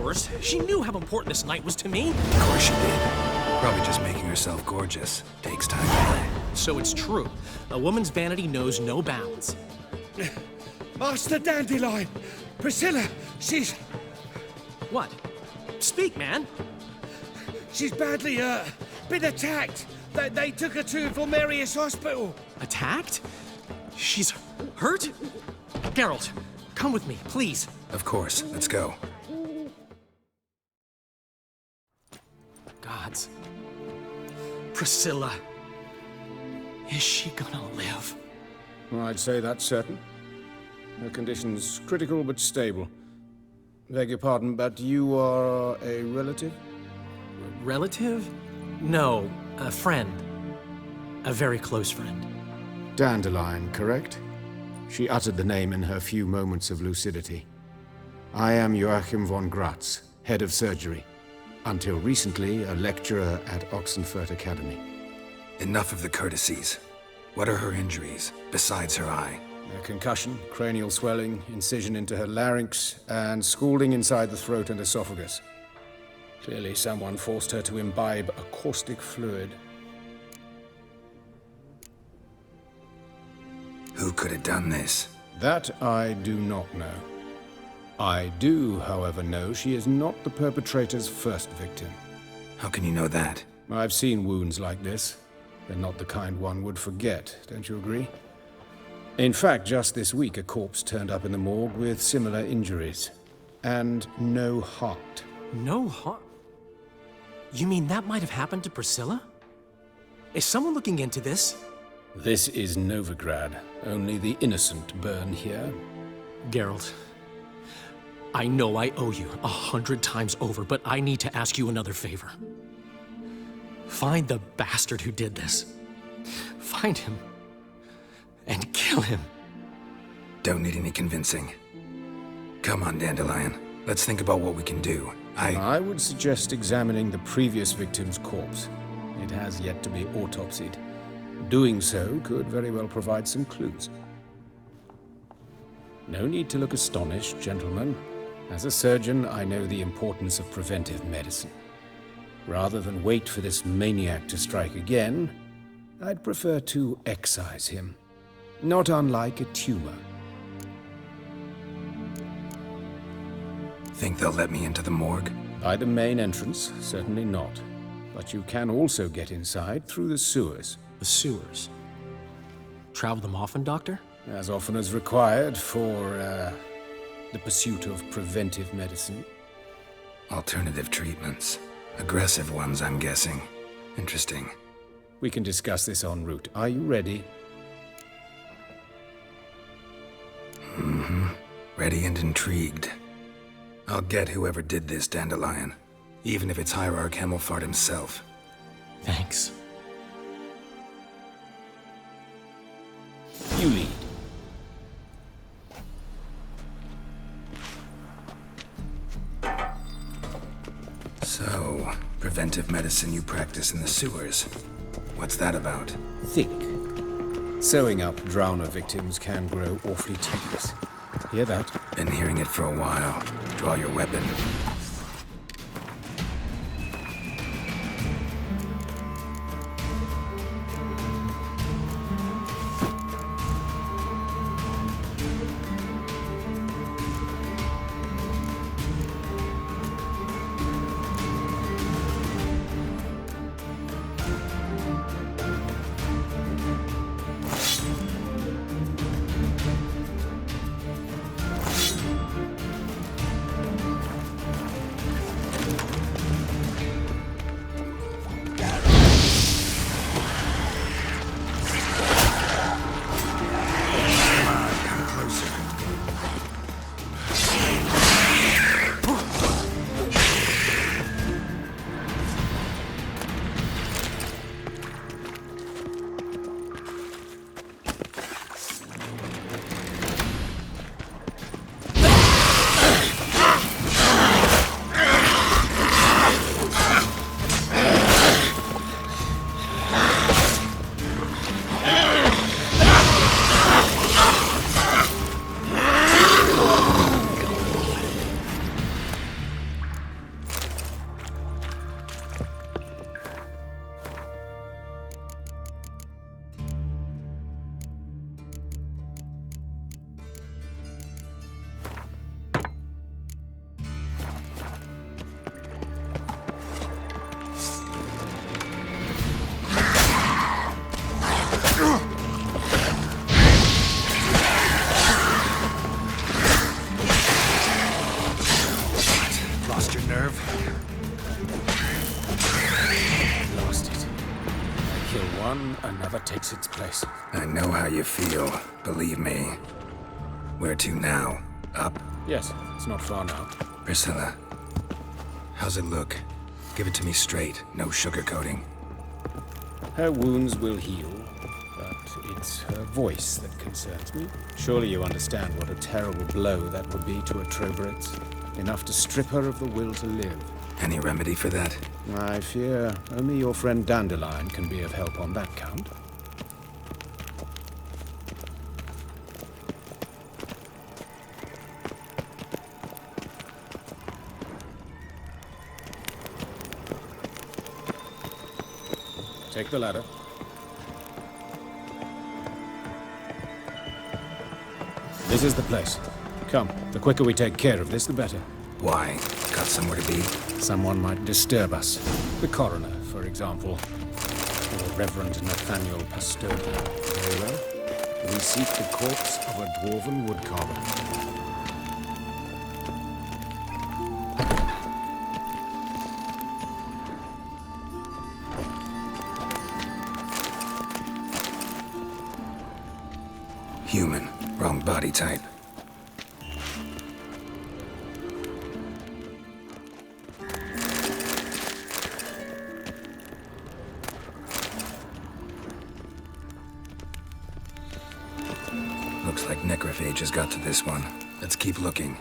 course. She knew how important this night was to me. Of course she did. Probably just making herself gorgeous. Takes time. So it's true. A woman's vanity knows no bounds. Master Dandelion! Priscilla, she's... What? Speak, man. She's badly, been attacked. They took her to Vulmerius Hospital. Attacked? She's hurt? Geralt, come with me, please. Of course. Let's go. Gods. Priscilla. Is she gonna live? I'd say that's certain. Her condition's critical but stable. Beg your pardon, but you are a relative? Relative? No, a friend. A very close friend. Dandelion, correct? She uttered the name in her few moments of lucidity. I am Joachim von Gratz, head of surgery. Until recently, a lecturer at Oxenfurt Academy. Enough of the courtesies. What are her injuries, besides her eye? A concussion, cranial swelling, incision into her larynx, and scalding inside the throat and esophagus. Clearly someone forced her to imbibe a caustic fluid. Who could have done this? That I do not know. I do, however, know she is not the perpetrator's first victim. How can you know that? I've seen wounds like this. They're not the kind one would forget, don't you agree? In fact, just this week, a corpse turned up in the morgue with similar injuries. And no heart. No heart? You mean that might have happened to Priscilla? Is someone looking into this? This is Novigrad. Only the innocent burn here. Geralt, I know I owe you 100 times over, but I need to ask you another favor. Find the bastard who did this. Find him. And kill him. Don't need any convincing. Come on, Dandelion. Let's think about what we can do. I would suggest examining the previous victim's corpse. It has yet to be autopsied. Doing so could very well provide some clues. No need to look astonished, gentlemen. As a surgeon, I know the importance of preventive medicine. Rather than wait for this maniac to strike again, I'd prefer to excise him. Not unlike a tumor. Think they'll let me into the morgue? By the main entrance, certainly not. But you can also get inside through the sewers. The sewers? Travel them often, Doctor? As often as required for, the pursuit of preventive medicine. Alternative treatments. Aggressive ones, I'm guessing. Interesting. We can discuss this en route. Are you ready? Mm-hmm. Ready and intrigued. I'll get whoever did this, Dandelion. Even if it's Hierarch Hemmelfart himself. Thanks. You lead. So, preventive medicine you practice in the sewers. What's that about? Think. Sewing up drowner victims can grow awfully tedious. Hear that? Been hearing it for a while. Draw your weapon. nerve. Lost it. I kill one, another takes its place. I know how you feel, believe me. Where to now? Up? Yes, it's not far now. Priscilla, how's it look? Give it to me straight, no sugarcoating. Her wounds will heal, but it's her voice that concerns me. Surely you understand what a terrible blow that would be to a Trobritz. Enough to strip her of the will to live. Any remedy for that? I fear only your friend Dandelion can be of help on that count. Take the ladder. This is the place. Come, the quicker we take care of this, the better. Why? Got somewhere to be? Someone might disturb us. The coroner, for example. Or Reverend Nathaniel Pastoki. Very well. We seek the corpse of a dwarven woodcarver. Human. Wrong body type. Looks like necrophages got to this one. Let's keep looking.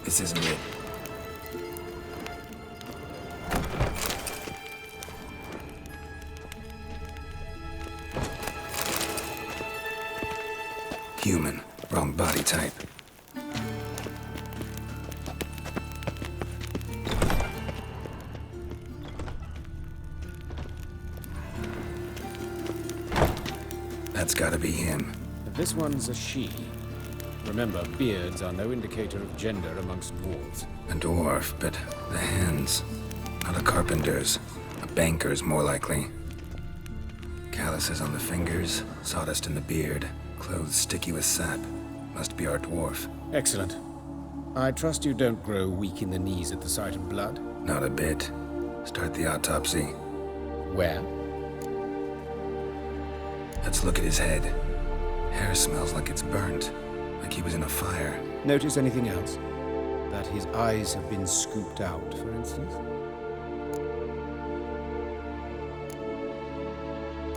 This isn't it. Human. Wrong body type. That's gotta be him. This one's a she. Remember, beards are no indicator of gender amongst dwarves. A dwarf, but the hands. Not a carpenter's. A banker's, more likely. Calluses on the fingers, sawdust in the beard, clothes sticky with sap. Must be our dwarf. Excellent. I trust you don't grow weak in the knees at the sight of blood. Not a bit. Start the autopsy. Where? Let's look at his head. Hair smells like it's burnt. Like he was in a fire. Notice anything else? That his eyes have been scooped out, for instance?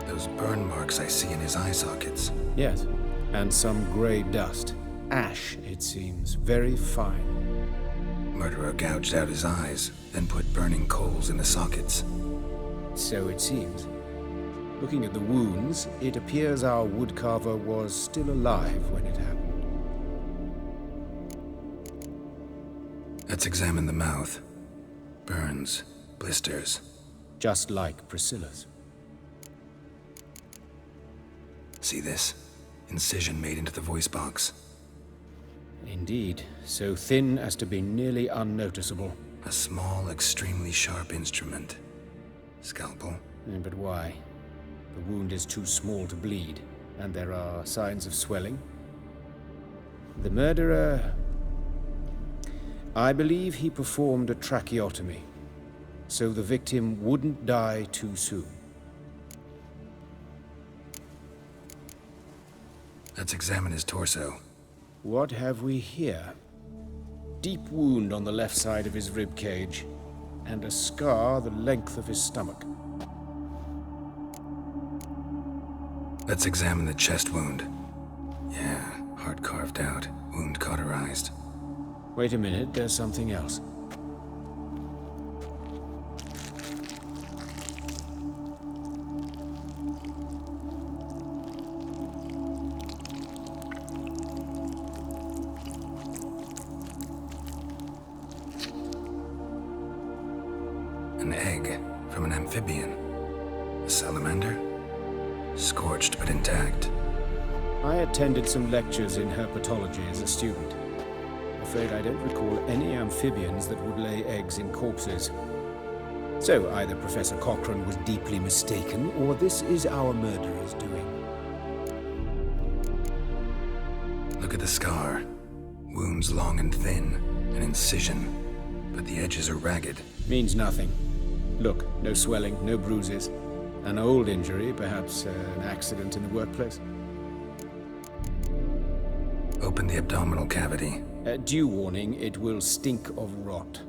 Those burn marks I see in his eye sockets. Yes. And some gray dust. Ash, it seems. Very fine. Murderer gouged out his eyes, then put burning coals in the sockets. So it seems. Looking at the wounds, it appears our woodcarver was still alive when it happened. Let's examine the mouth. Burns, blisters. Just like Priscilla's. See this? Incision made into the voice box. Indeed, so thin as to be nearly unnoticeable. A small, extremely sharp instrument. Scalpel? But why? The wound is too small to bleed, and there are signs of swelling. The murderer... I believe he performed a tracheotomy, so the victim wouldn't die too soon. Let's examine his torso. What have we here? Deep wound on the left side of his rib cage, and a scar the length of his stomach. Let's examine the chest wound. Yeah, heart carved out, wound cauterized. Wait a minute, there's something else. An egg from an amphibian. A salamander? Scorched but intact. I attended some lectures in herpetology as a student. I'm afraid I don't recall any amphibians that would lay eggs in corpses. So either Professor Cochrane was deeply mistaken, or this is our murderer's doing. Look at the scar. Wounds long and thin, an incision, but the edges are ragged. Means nothing. Look, no swelling, no bruises. An old injury, perhaps an accident in the workplace. Open the abdominal cavity. Due warning, it will stink of rot.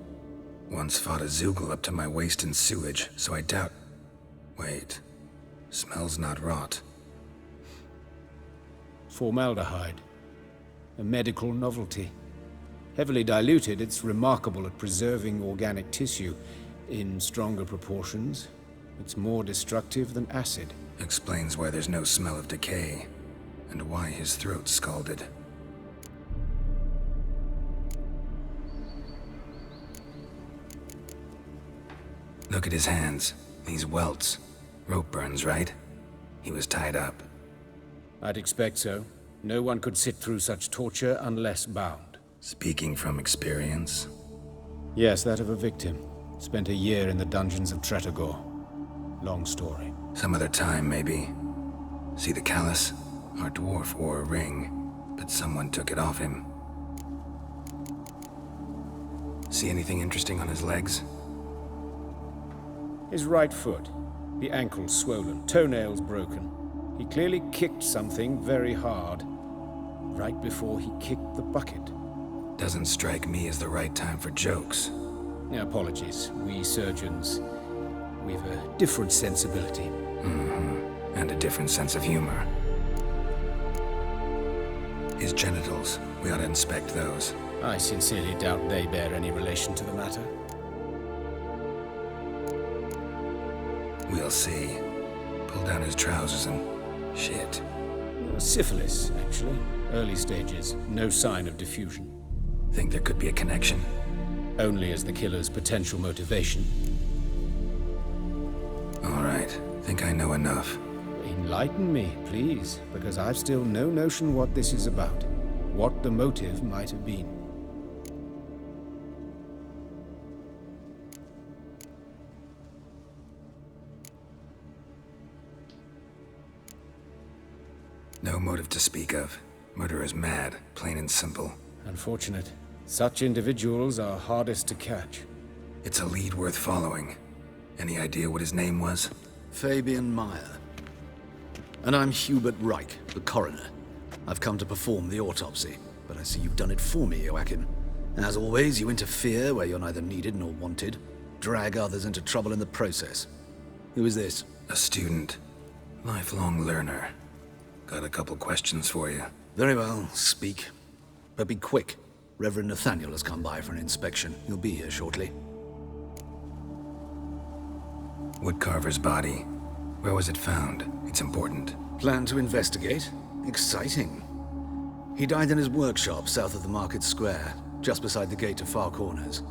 Once fought a Zoogle up to my waist in sewage, so I doubt... Wait. Smells not rot. Formaldehyde. A medical novelty. Heavily diluted, it's remarkable at preserving organic tissue. In stronger proportions, it's more destructive than acid. Explains why there's no smell of decay, and why his throat's scalded. Look at his hands. These welts. Rope burns, right? He was tied up. I'd expect so. No one could sit through such torture unless bound. Speaking from experience? Yes, that of a victim. Spent a year in the dungeons of Tretogor. Long story. Some other time, maybe. See the callus? Our dwarf wore a ring, but someone took it off him. See anything interesting on his legs? His right foot. The ankle swollen, toenails broken. He clearly kicked something very hard, right before he kicked the bucket. Doesn't strike me as the right time for jokes. Apologies. We surgeons, we've a different sensibility. And a different sense of humor. His genitals, we ought to inspect those. I sincerely doubt they bear any relation to the matter. We'll see. Pull down his trousers and... shit. Syphilis, actually. Early stages. No sign of diffusion. Think there could be a connection? Only as the killer's potential motivation. All right. Think I know enough. Enlighten me, please, because I've still no notion what this is about. What the motive might have been. No motive to speak of. Murderer's mad, plain and simple. Unfortunate. Such individuals are hardest to catch. It's a lead worth following. Any idea what his name was? Fabian Meyer. And I'm Hubert Reich, the coroner. I've come to perform the autopsy, but I see you've done it for me, Joachim. As always, you interfere where you're neither needed nor wanted. Drag others into trouble in the process. Who is this? A student. Lifelong learner. Got a couple questions for you. Very well, speak. But be quick. Reverend Nathaniel has come by for an inspection. He'll be here shortly. Woodcarver's body. Where was it found? It's important. Plan to investigate? Exciting. He died in his workshop south of the market square, just beside the gate to Far Corners.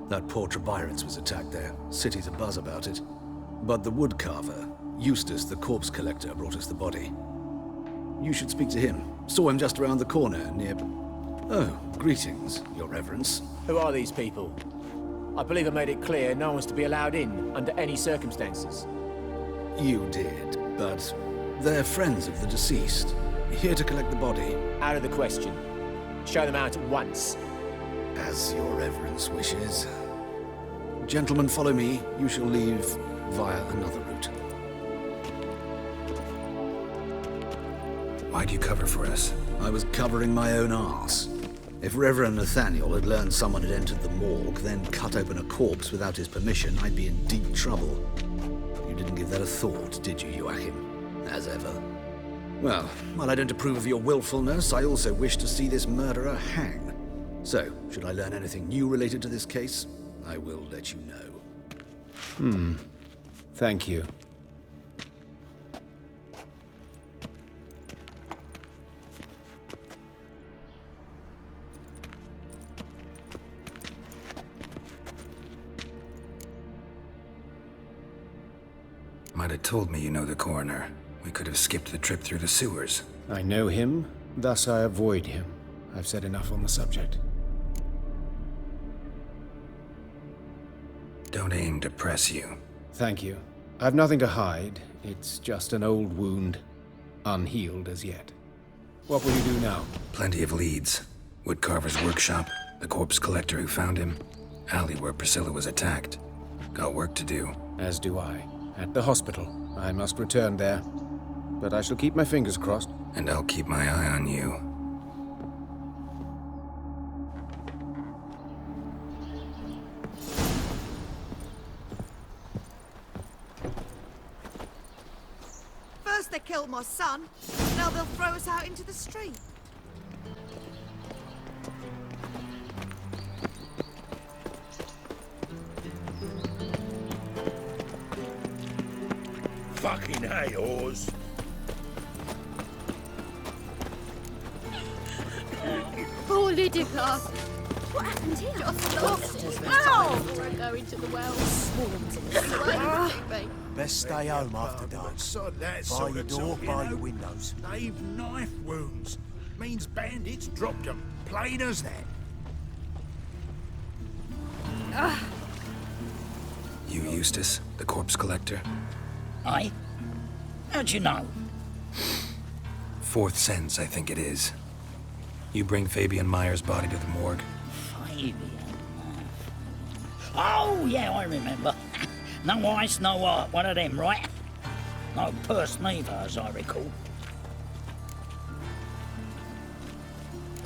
That poor Trebirans was attacked there. City's abuzz about it. But the woodcarver, Eustace the corpse collector, brought us the body. You should speak to him. Saw him just around the corner near... Oh, greetings, Your Reverence. Who are these people? I believe I made it clear no one's to be allowed in under any circumstances. You did, but they're friends of the deceased. Here to collect the body. Out of the question. Show them out at once. As Your Reverence wishes. Gentlemen, follow me. You shall leave via another route. Why'd you cover for us? I was covering my own arse. If Reverend Nathaniel had learned someone had entered the morgue, then cut open a corpse without his permission, I'd be in deep trouble. You didn't give that a thought, did you, Joachim? As ever. Well, while I don't approve of your willfulness, I also wish to see this murderer hang. So, should I learn anything new related to this case, I will let you know. Thank you. Might have told me you know the coroner. We could have skipped the trip through the sewers. I know him, thus I avoid him. I've said enough on the subject. Don't aim to press you. Thank you. I've nothing to hide. It's just an old wound, unhealed as yet. What will you do now? Plenty of leads. Woodcarver's workshop, the corpse collector who found him, alley where Priscilla was attacked. Got work to do. As do I. At the hospital. I must return there. But I shall keep my fingers crossed. And I'll keep my eye on you. First they killed my son, now they'll throw us out into the street. Fucking hey, Oz. Poor Lydica. What happened here? Just lost us. Ow! We're going to the well. Swarms of slaves, baby. Best stay home after dark. Bar your door, bar your windows. They've knife wounds. Means bandits dropped them. Plain as that. You Eustace, the corpse collector? Aye? How'd you know? Fourth sense, I think it is. You bring Fabian Meyer's body to the morgue? Fabian. Oh, yeah, I remember. No ice, no art, one of them, right? No purse neither, as I recall.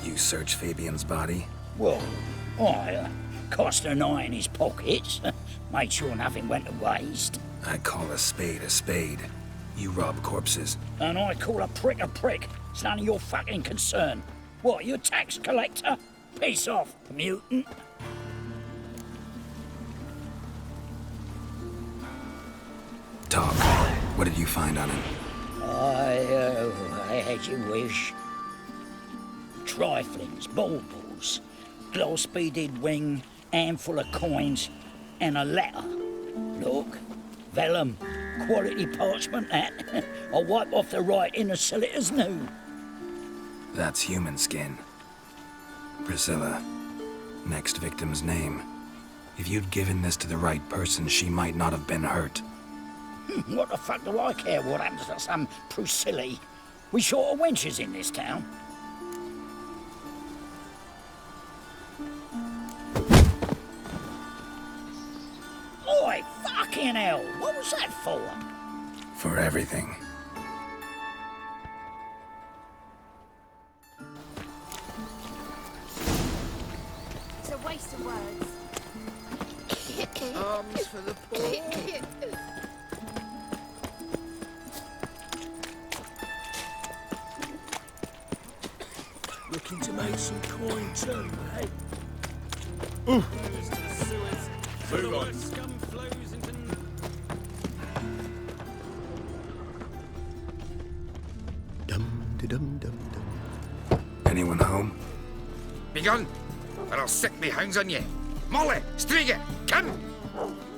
You search Fabian's body? Well, I cast an eye in his pockets, made sure nothing went to waste. I call a spade a spade. You rob corpses. And I call a prick a prick. It's none of your fucking concern. What, you a tax collector? Peace off, mutant. Talk. What did you find on him? As you wish. Triflings, baubles, gloss-beaded ring, handful of coins, and a letter. Look, vellum, quality parchment that. I'll wipe off the writing and sell it as new. That's human skin. Priscilla. Next victim's name. If you'd given this to the right person, she might not have been hurt. What the fuck do I care what happens to some Priscilla? We short of wenches in this town. Oi, fucking hell! What was that for? For everything. It's a waste of words. Arms for the poor. Looking to make some coin too, eh? Move on. Anyone home? Begun, or I'll sick me hounds on you. Molly, Striga, come!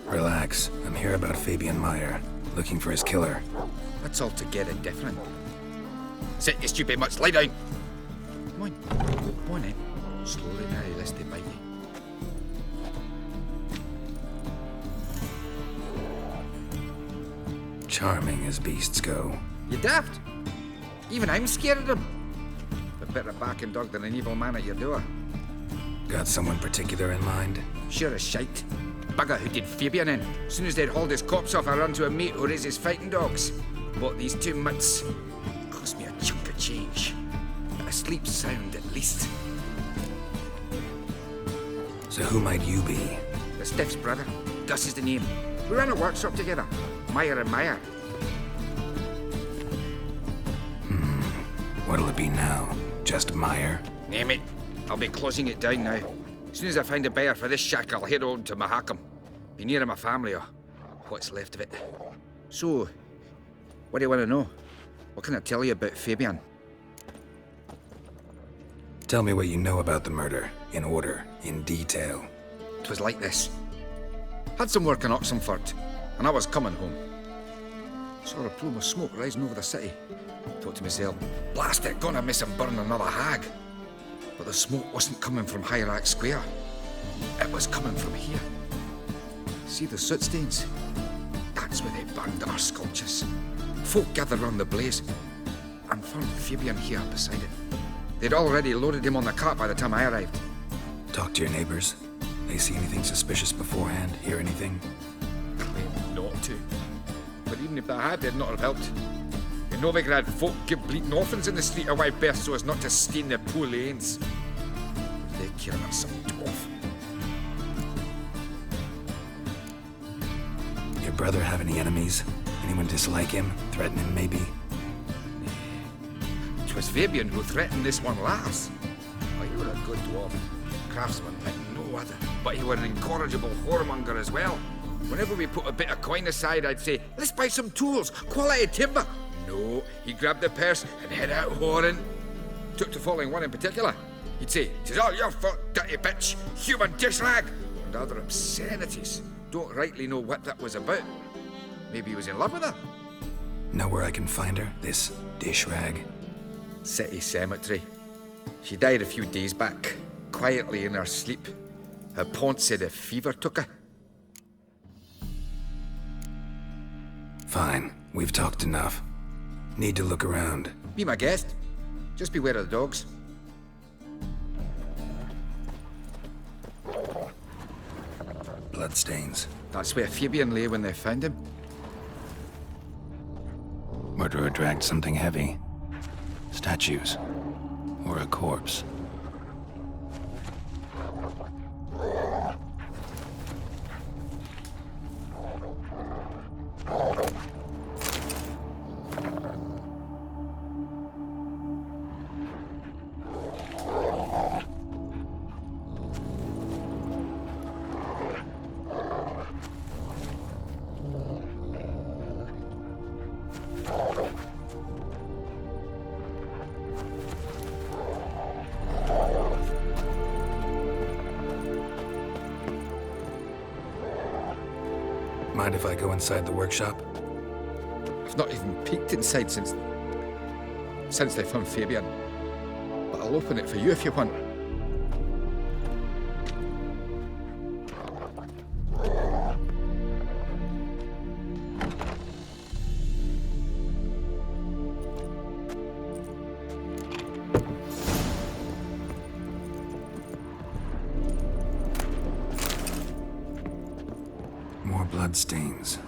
Relax. I'm here about Fabian Meyer. Looking for his killer. That's altogether different. Sit, you stupid mutts, lie down. Come on, come on then. Slowly now, lest they bite you. Charming as beasts go. You daft? Even I'm scared of them. A better barking dog than an evil man at your door. Got someone particular in mind? Sure as shite. Bugger who did Fabian in. Soon as they'd hauled his corpse off, I run to a mate who raises fighting dogs. Bought these 2 mutts. Cost me a chunk of change. But I sleep sound at least. So who might you be? The Stiff's brother. Gus is the name. We ran a workshop together. Meyer and Meyer. What'll it be now? Just Meyer? Name it. I'll be closing it down now. As soon as I find a buyer for this shack, I'll head on to Mahakam. Be near my family, or what's left of it. So, what do you want to know? What can I tell you about Fabian? Tell me what you know about the murder, in order, in detail. 'Twas like this. Had some work in Oxenford, and I was coming home. Saw a plume of smoke rising over the city. Thought to myself, blast it, gonna miss him burning another hag. But the smoke wasn't coming from Hierarch Square. It was coming from here. See the soot stains? That's where they burned our sculptures. Folk gathered round the blaze and found Fabian here beside it. They'd already loaded him on the cart by the time I arrived. Talk to your neighbors. They see anything suspicious beforehand? Hear anything? Claimed not to. But even if they had, they'd not have helped. In Novigrad, folk give bleating orphans in the street a wide berth so as not to stain their poor lanes. They care about some dwarf. Your brother have any enemies? Anyone dislike him? Threaten him, maybe? 'Twas Fabian who threatened this one last. Oh, he were a good dwarf. Craftsman like no other. But he were an incorrigible whoremonger as well. Whenever we put a bit of coin aside, I'd say, let's buy some tools, quality timber. No, he grabbed the purse and head out whoring. Took to following one in particular. He'd say, "'Tis all your fault, dirty bitch, human dish rag," and other obscenities. Don't rightly know what that was about. Maybe he was in love with her. Know where I can find her, this dish rag? City cemetery. She died a few days back, quietly in her sleep. Her pont said a fever took her. Fine, we've talked enough. Need to look around. Be my guest. Just beware of the dogs. Bloodstains. That's where Fabian lay when they found him. Murderer dragged something heavy. Statues. Or a corpse. Mind if I go inside the workshop? I've not even peeked inside since they found Fabian. But I'll open it for you if you want. More bloodstains,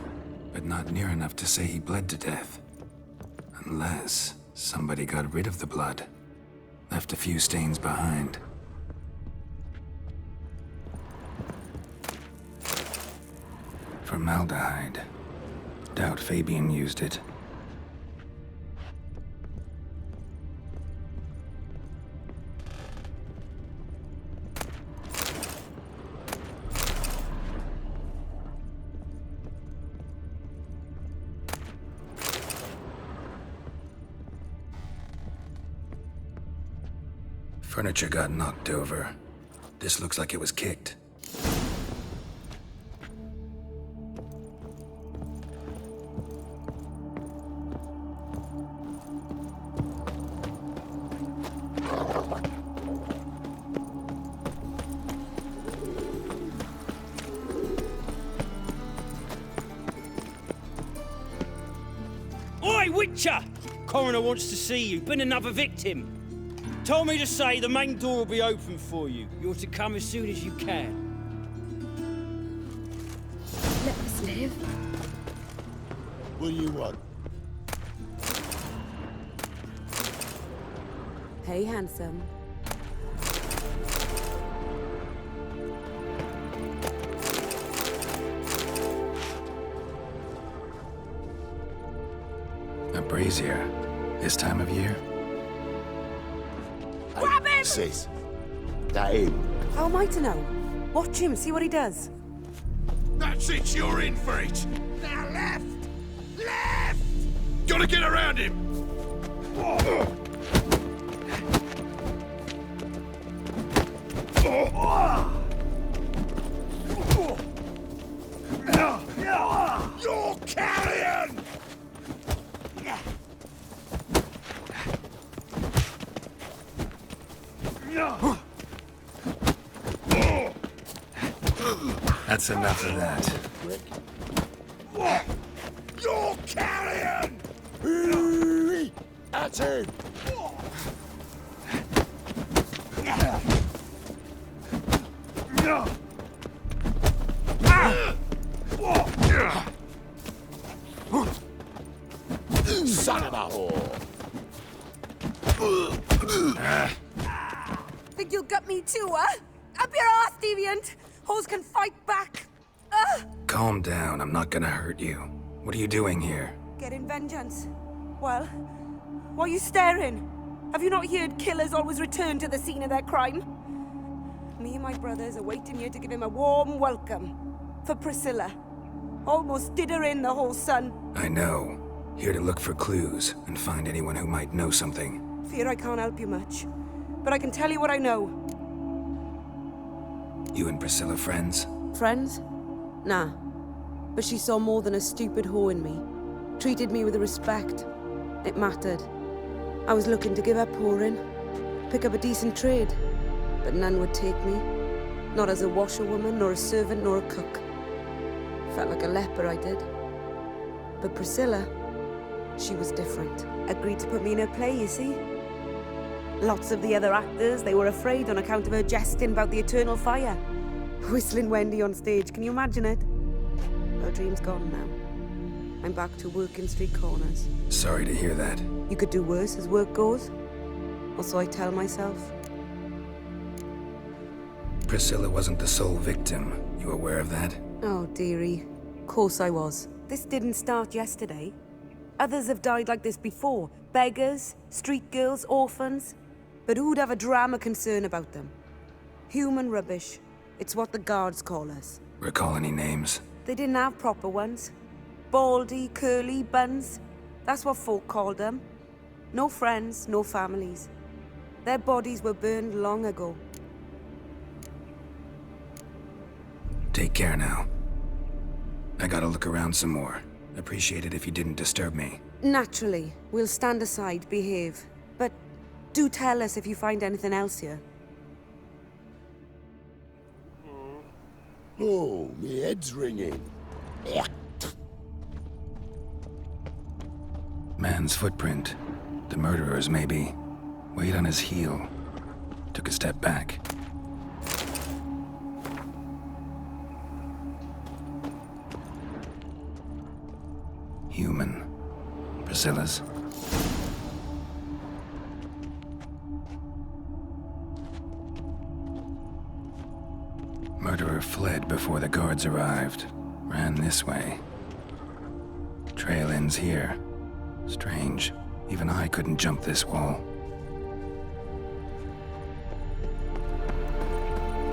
but not near enough to say he bled to death. Unless somebody got rid of the blood. Left a few stains behind. Formaldehyde. Doubt Fabian used it. Furniture got knocked over. This looks like it was kicked. Oi, Witcher! Coroner wants to see you. Been another victim. Told me to say the main door will be open for you. You're to come as soon as you can. Let us live. What do you want? Hey, handsome. A brazier. This time of year? Grab him! Sis, that him? How am I to know? Watch him, see what he does. That's it, you're in for it! Now left! Left! Gotta get around him! You're carrion! That's enough of that. You're carrion! That's him! Son of a whore! Think you'll gut me too, huh? Up your ass, deviant! Hoes can fight back! Calm down, I'm not gonna hurt you. What are you doing here? Getting vengeance. Well, why are you staring? Have you not heard killers always return to the scene of their crime? Me and my brothers are waiting here to give him a warm welcome. For Priscilla. Almost did her in, the whole son. I know. Here to look for clues and find anyone who might know something. Fear I can't help you much. But I can tell you what I know. You and Priscilla friends? Friends? Nah. But she saw more than a stupid whore in me. Treated me with respect. It mattered. I was looking to give up whoring. Pick up a decent trade. But none would take me. Not as a washerwoman, nor a servant, nor a cook. Felt like a leper, I did. But Priscilla, she was different. Agreed to put me in her play, you see? Lots of the other actors, they were afraid on account of her jesting about the eternal fire. Whistling Wendy on stage, can you imagine it? Her dream's gone now. I'm back to working street corners. Sorry to hear that. You could do worse as work goes. Or so I tell myself. Priscilla wasn't the sole victim. You aware of that? Oh, dearie. Course I was. This didn't start yesterday. Others have died like this before. Beggars, street girls, orphans. But who'd have a drama concern about them? Human rubbish. It's what the guards call us. Recall any names? They didn't have proper ones. Baldy, curly, buns. That's what folk called them. No friends, no families. Their bodies were burned long ago. Take care now. I gotta look around some more. Appreciate it if you didn't disturb me. Naturally. We'll stand aside, behave. But do tell us if you find anything else here. Oh, me head's ringing. Man's footprint. The murderer's, maybe. Weight on his heel. Took a step back. Human. Priscilla's. Murderer fled before the guards arrived. Ran this way. Trail ends here. Strange. Even I couldn't jump this wall.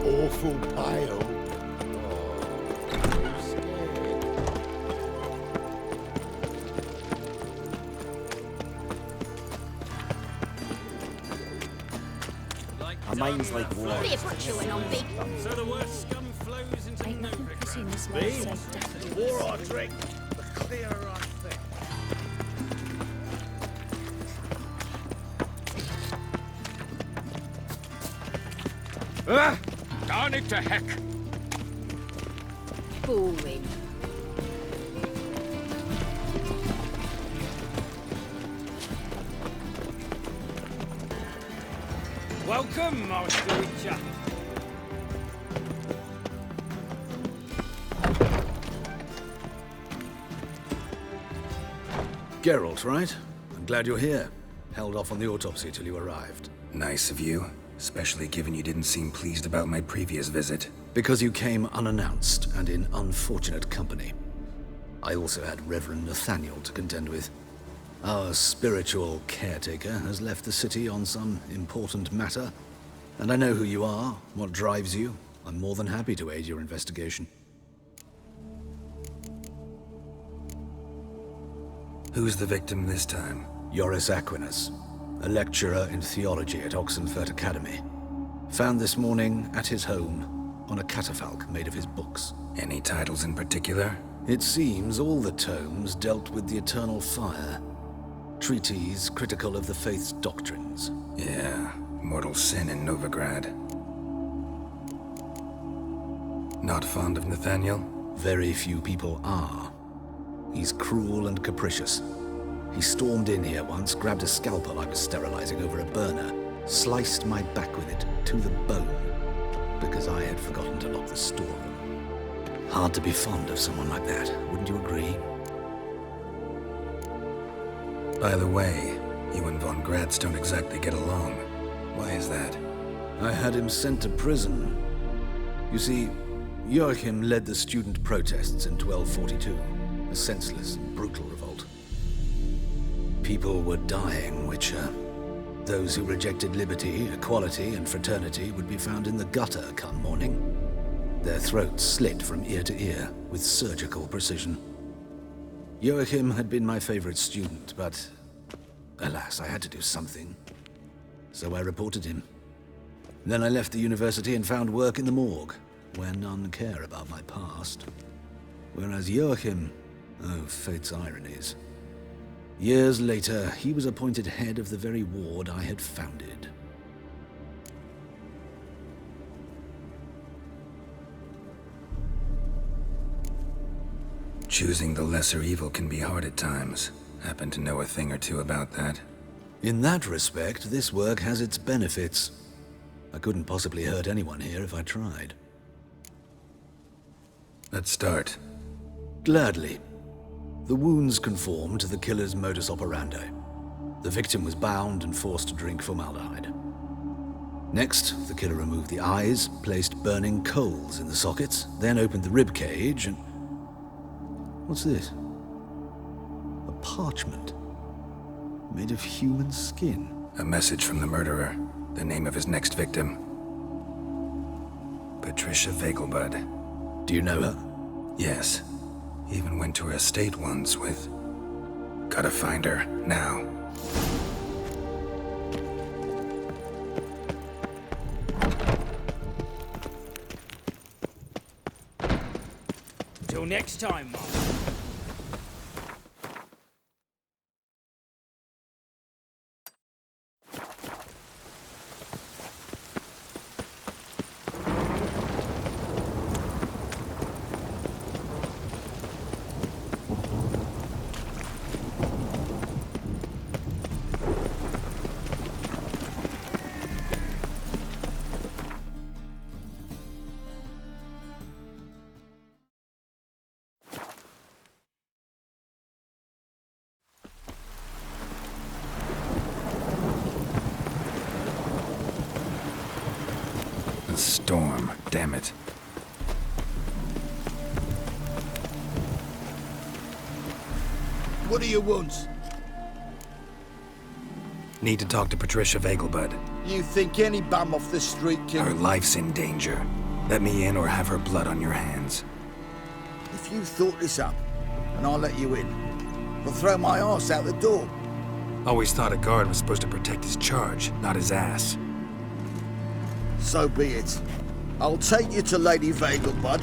Awful pale. My mind's like water. So the worst scum flows into Ain't nothing pretty in this world, so definitely. More I drink, the clearer I think. Darn it to heck! Boring. Welcome, Master Witcher. Geralt, right? I'm glad you're here. Held off on the autopsy till you arrived. Nice of you. Especially given you didn't seem pleased about my previous visit. Because you came unannounced and in unfortunate company. I also had Reverend Nathaniel to contend with. Our spiritual caretaker has left the city on some important matter. And I know who you are, what drives you. I'm more than happy to aid your investigation. Who's the victim this time? Joris Aquinas, a lecturer in theology at Oxenfurt Academy. Found this morning at his home on a catafalque made of his books. Any titles in particular? It seems all the tomes dealt with the eternal fire. Treatises critical of the faith's doctrines. Yeah, mortal sin in Novigrad. Not fond of Nathaniel? Very few people are. He's cruel and capricious. He stormed in here once, grabbed a scalpel I was sterilizing over a burner, sliced my back with it to the bone, because I had forgotten to lock the storeroom. Hard to be fond of someone like that, wouldn't you agree? By the way, you and Von Gratz don't exactly get along. Why is that? I had him sent to prison. You see, Joachim led the student protests in 1242, a senseless and brutal revolt. People were dying, Witcher. Those who rejected liberty, equality, and fraternity would be found in the gutter come morning. Their throats slit from ear to ear with surgical precision. Joachim had been my favorite student, but alas, I had to do something. So I reported him. Then I left the university and found work in the morgue, where none care about my past. Whereas Joachim, oh, fate's ironies. Years later, he was appointed head of the very ward I had founded. Choosing the lesser evil can be hard at times. Happen to know a thing or two about that. In that respect, this work has its benefits. I couldn't possibly hurt anyone here if I tried. Let's start. Gladly. The wounds conform to the killer's modus operandi. The victim was bound and forced to drink formaldehyde. Next, the killer removed the eyes, placed burning coals in the sockets, then opened the rib cage and... What's this? A parchment. Made of human skin. A message from the murderer. The name of his next victim. Patricia Vegelbud. Do you know her? Yes. Even went to her estate once with... Gotta find her, now. Till next time, Mark. The storm, damn it. What do you want? Need to talk to Patricia Vegelbud. You think any bum off the street can... Her life's in danger. Let me in or have her blood on your hands. If you thought this up, and I'll let you in, I'll throw my arse out the door. Always thought a guard was supposed to protect his charge, not his ass. So be it. I'll take you to Lady Vegelbud.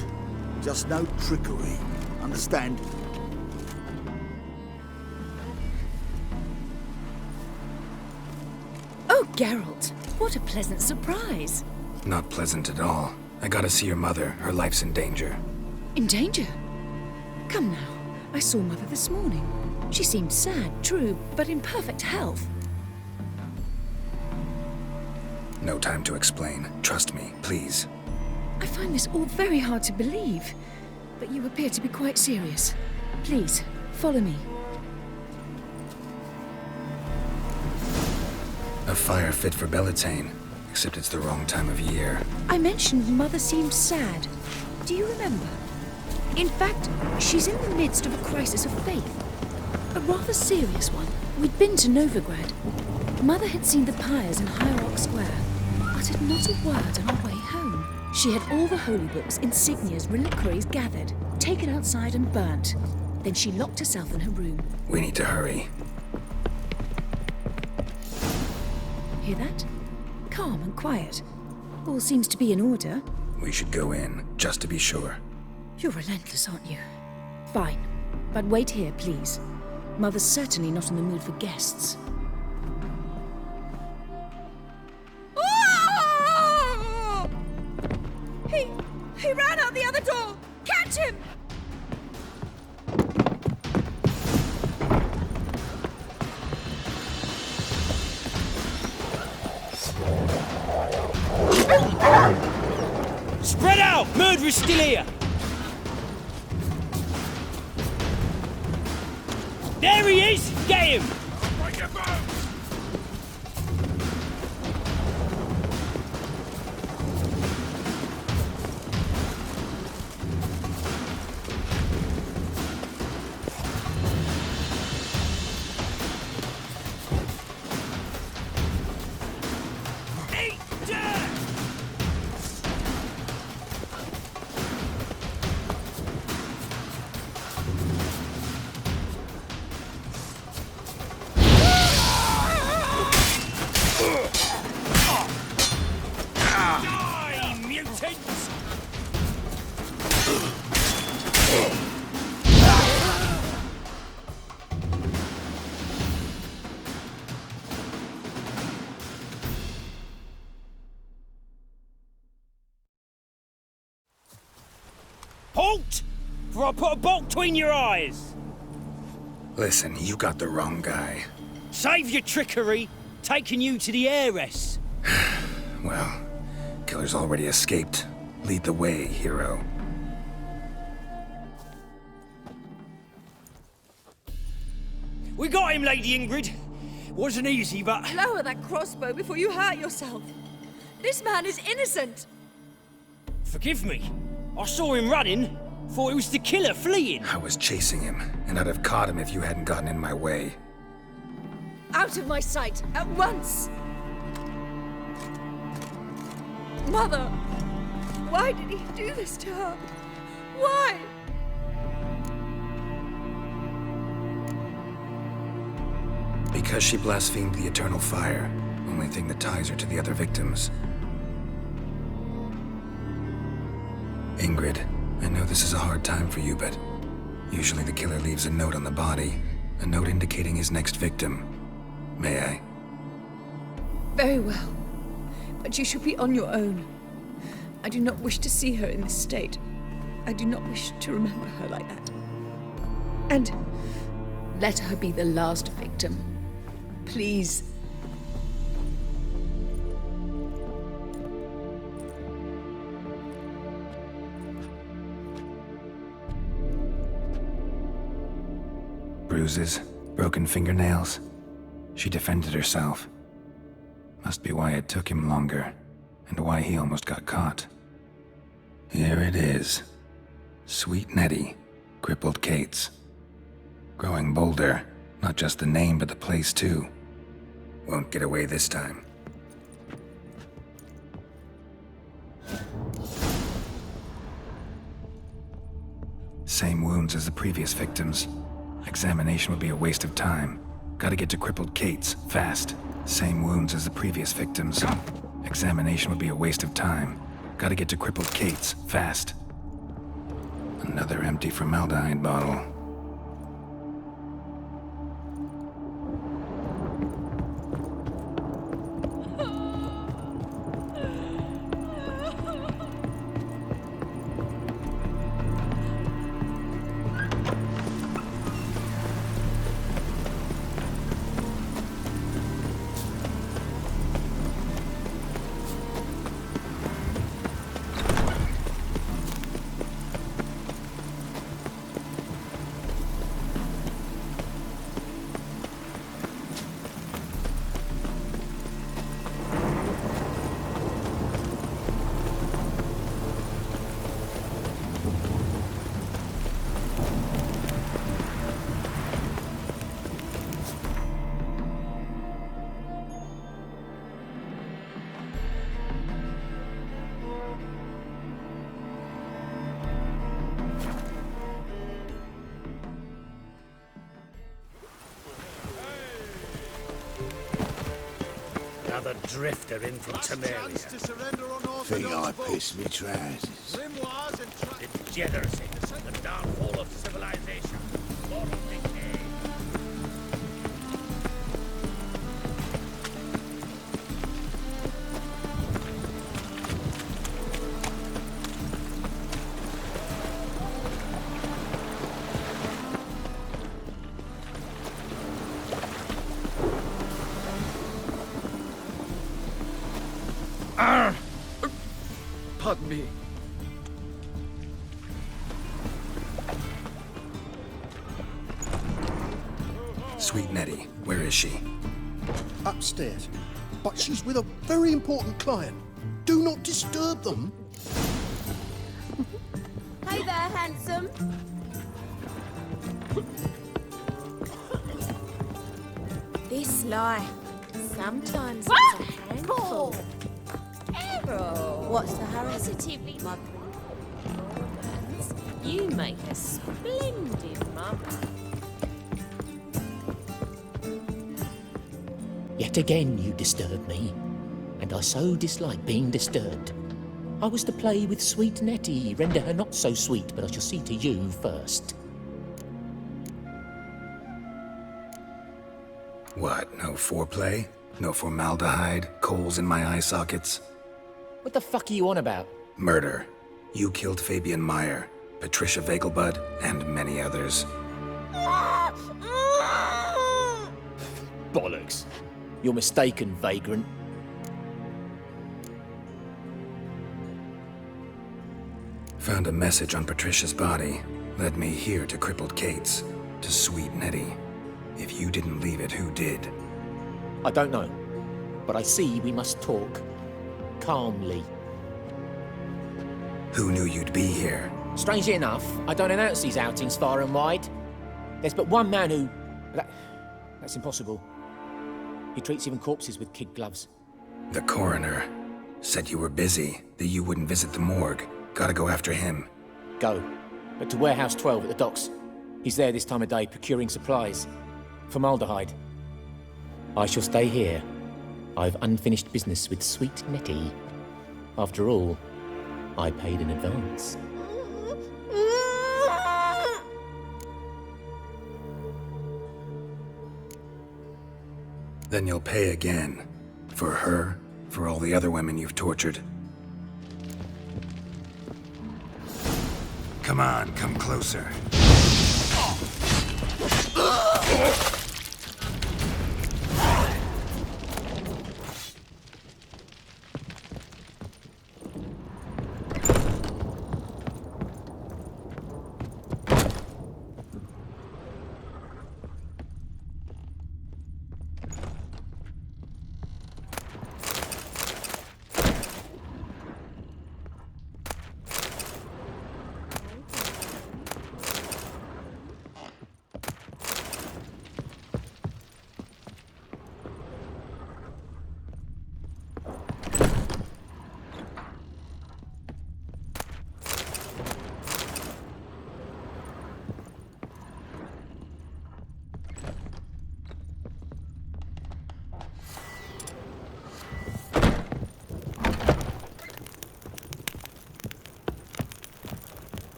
Just no trickery. Understand? Oh, Geralt, what a pleasant surprise. Not pleasant at all. I gotta see your mother. Her life's in danger. In danger? Come now. I saw Mother this morning. She seemed sad, true, but in perfect health. No time to explain. Trust me, please. I find this all very hard to believe, but you appear to be quite serious. Please, follow me. A fire fit for Bellatane, except it's the wrong time of year. I mentioned Mother seemed sad. Do you remember? In fact, she's in the midst of a crisis of faith. A rather serious one. We'd been to Novigrad. Mother had seen the pyres in High Rock Square, uttered not a word on our way home. She had all the holy books, insignias, reliquaries gathered, taken outside and burnt. Then she locked herself in her room. We need to hurry. Hear that? Calm and quiet. All seems to be in order. We should go in, just to be sure. You're relentless, aren't you? Fine. But wait here, please. Mother's certainly not in the mood for guests. He ran out the other murderer's still here! There he is! Get him! Break your bones! Halt! For I put a bolt between your eyes! Listen, you got the wrong guy. Save your trickery, taking you to the heiress. Well, killer's already escaped. Lead the way, hero. We got him, Lady Ingrid. Wasn't easy, but... Lower that crossbow before you hurt yourself. This man is innocent. Forgive me. I saw him running. Thought it was the killer fleeing. I was chasing him, and I'd have caught him if you hadn't gotten in my way. Out of my sight, at once! Mother! Why did he do this to her? Why? Because she blasphemed the eternal fire. Only thing that ties her to the other victims. Ingrid, I know this is a hard time for you, but usually the killer leaves a note on the body. A note indicating his next victim. May I? Very well. But you should be on your own. I do not wish to see her in this state. I do not wish to remember her like that. And let her be the last victim. Please. Bruises, broken fingernails. She defended herself. Must be why it took him longer, and why he almost got caught. Here it is. Sweet Nettie, Crippled Kate's. Growing bolder, not just the name but the place too. Won't get away this time. Same wounds as the previous victims. Examination would be a waste of time. Gotta get to Crippled Kate's, fast. Same wounds as the previous victims. Examination would be a waste of time. Gotta get to Crippled Kate's, fast. Another empty formaldehyde bottle. Another drifter in from Temeria. Think I pissed me trousers. Degeneracy, the downfall of civilization, moral decay. Pardon me. Sweet Nettie, where is she? Upstairs. But she's with a very important client. Do not disturb them. Hey there, handsome. This life, sometimes it's a handful. Errol! What's the hurry? Positively Morgans, you make a splendid mother. Yet again you disturb me, and I so dislike being disturbed. I was to play with sweet Nettie, render her not so sweet, but I shall see to you first. What, no foreplay? No formaldehyde? Coals in my eye sockets? What the fuck are you on about? Murder. You killed Fabian Meyer, Patricia Vegelbud, and many others. Bollocks. You're mistaken, vagrant. Found a message on Patricia's body. Led me here to Crippled Kate's. To Sweet Nettie. If you didn't leave it, who did? I don't know, but I see we must talk. Calmly. Who knew you'd be here? Strangely enough, I don't announce these outings far and wide. There's but one man who... That's impossible. He treats even corpses with kid gloves. The coroner. Said you were busy, that you wouldn't visit the morgue. Gotta go after him. Go. But to Warehouse 12 at the docks. He's there this time of day, procuring supplies. Formaldehyde. I shall stay here. I've unfinished business with sweet Nettie. After all, I paid in advance. Then you'll pay again. For her, for all the other women you've tortured. Come on, come closer.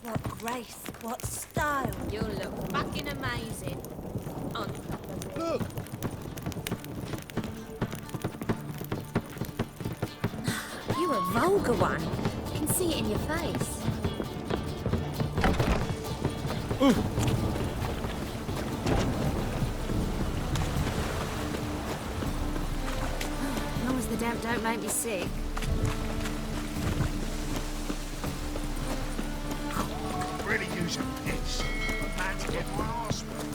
What grace, what style. You'll look fucking amazing. On Look! You're a vulgar one. You can see it in your face. As long as the damp don't make me sick. Really use a piss. A man to get my arse wet.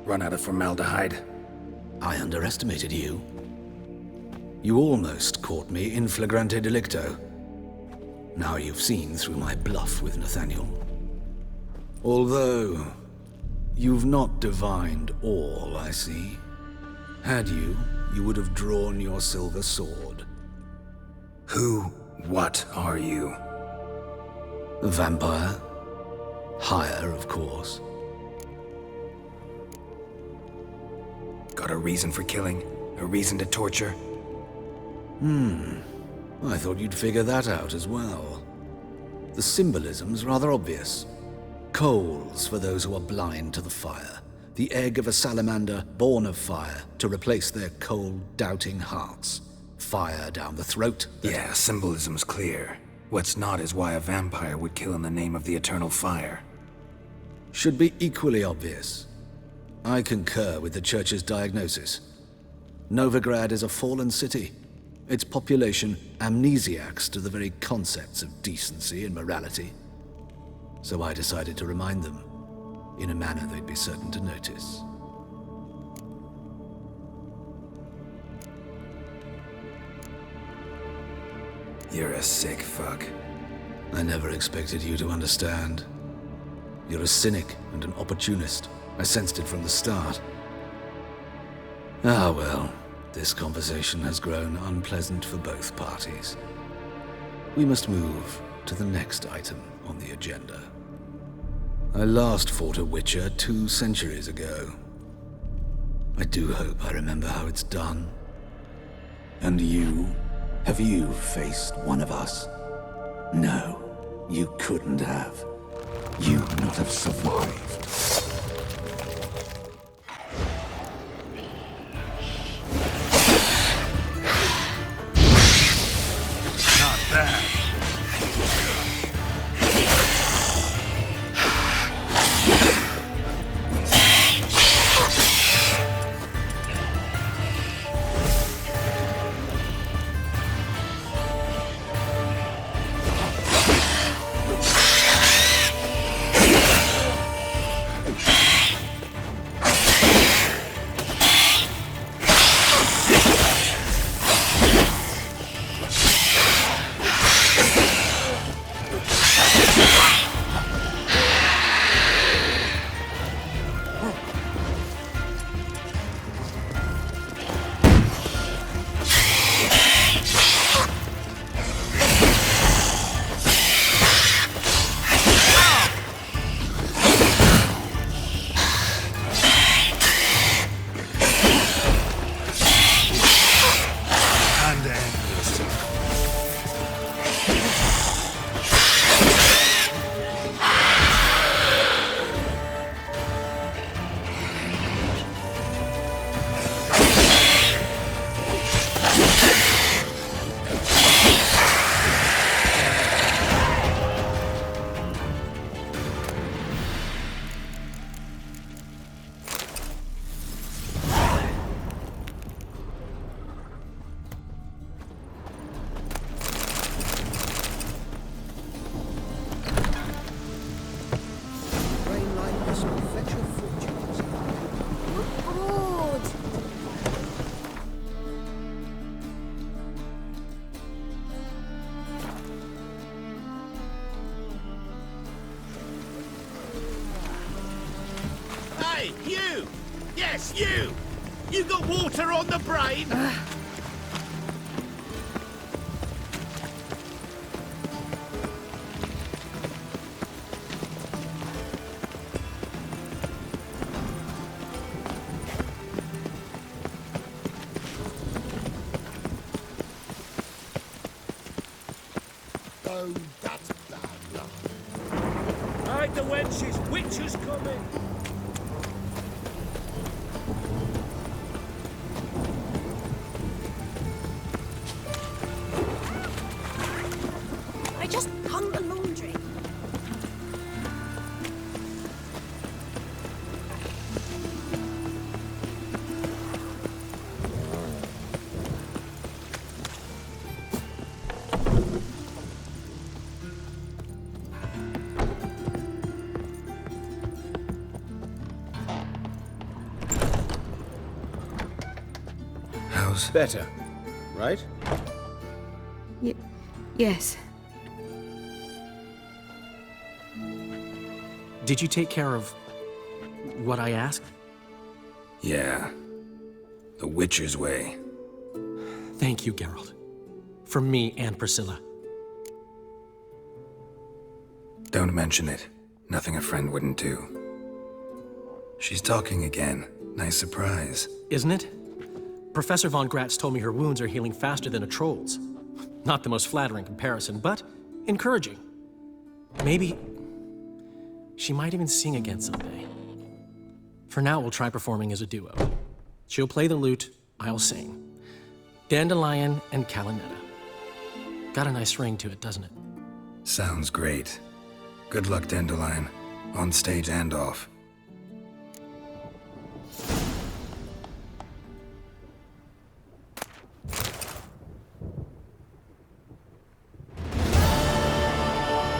Run out of formaldehyde. I underestimated you. You almost caught me in flagrante delicto. Now you've seen through my bluff with Nathaniel. Although, you've not divined all, I see. Had you, you would have drawn your silver sword. What are you? A vampire. Higher, of course. Got a reason for killing? A reason to torture? I thought you'd figure that out as well. The symbolism's rather obvious. Coals for those who are blind to the fire. The egg of a salamander born of fire to replace their cold, doubting hearts. Fire down the throat. Yeah, symbolism's clear. What's not is why a vampire would kill in the name of the eternal fire. Should be equally obvious. I concur with the Church's diagnosis. Novigrad is a fallen city. Its population amnesiacs to the very concepts of decency and morality. So I decided to remind them, in a manner they'd be certain to notice. You're a sick fuck. I never expected you to understand. You're a cynic and an opportunist. I sensed it from the start. Ah well, this conversation has grown unpleasant for both parties. We must move to the next item on the agenda. I last fought a Witcher 2 centuries ago. I do hope I remember how it's done. And you? Have you faced one of us? No, you couldn't have. You'd not have survived. Not bad. Hey, you! Yes, you! You got water on the brain? Oh, that's bad luck. Hide the wenches, Witcher's coming! I just hung the laundry. How's better, right? Yes. Did you take care of what I asked? Yeah. The Witcher's way. Thank you, Geralt. From me and Priscilla. Don't mention it. Nothing a friend wouldn't do. She's talking again. Nice surprise. Isn't it? Professor Von Gratz told me her wounds are healing faster than a troll's. Not the most flattering comparison, but encouraging. Maybe she might even sing again someday. For now, we'll try performing as a duo. She'll play the lute, I'll sing. Dandelion and Calinetta. Got a nice ring to it, doesn't it? Sounds great. Good luck, Dandelion. On stage and off.